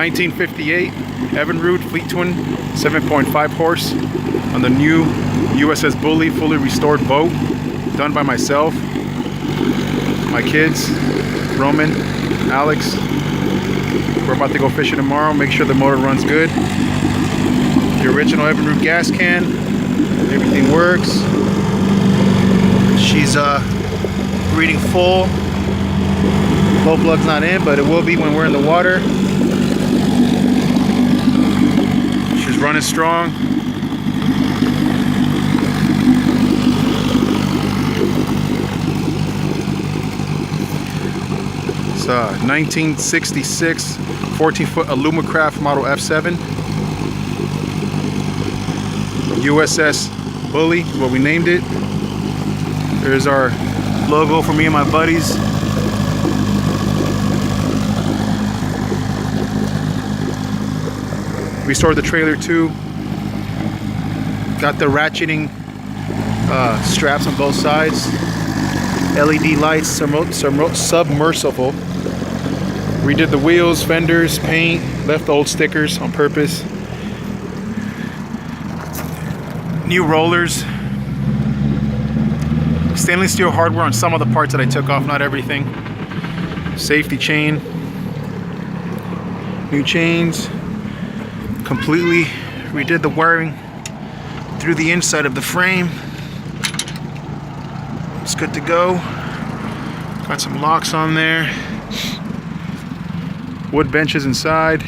1958 Evinrude Fleet Twin 7.5 horse on the new USS Bully fully restored boat, done by myself, my kids, Roman, Alex. We're about to go fishing tomorrow. Make sure the motor runs good. The original Evinrude gas can, everything works. She's reading full. Glow plug's not in, but it will be when we're in the water. She's running strong. It's a 1966 14-foot Alumacraft model F7. USS Bully is what we named it. There's our logo for me and my buddies. Restored the trailer too. Got the ratcheting straps on both sides. LED lights, submersible. Redid the wheels, fenders, paint, left the old stickers on purpose. New rollers. Stainless steel hardware on some of the parts that I took off, not everything. Safety chain. New chains. Completely redid the wiring through the inside of the frame. It's good to go. Got some locks on there. Wood benches inside.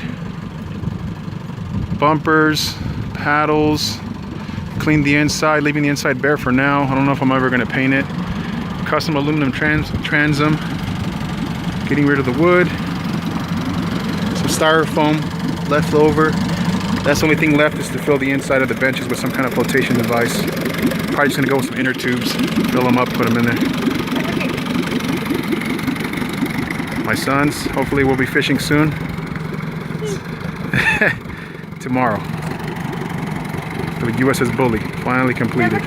Bumpers, paddles. Cleaned the inside, leaving the inside bare for now. I don't know if I'm ever going to paint it. Custom aluminum transom. Getting rid of the wood. Some styrofoam left over. That's the only thing left is to fill the inside of the benches with some kind of flotation device. Probably just going to go with some inner tubes. Fill them up, put them in there. My sons, hopefully we'll be fishing soon. Tomorrow. The USS Bully, finally completed.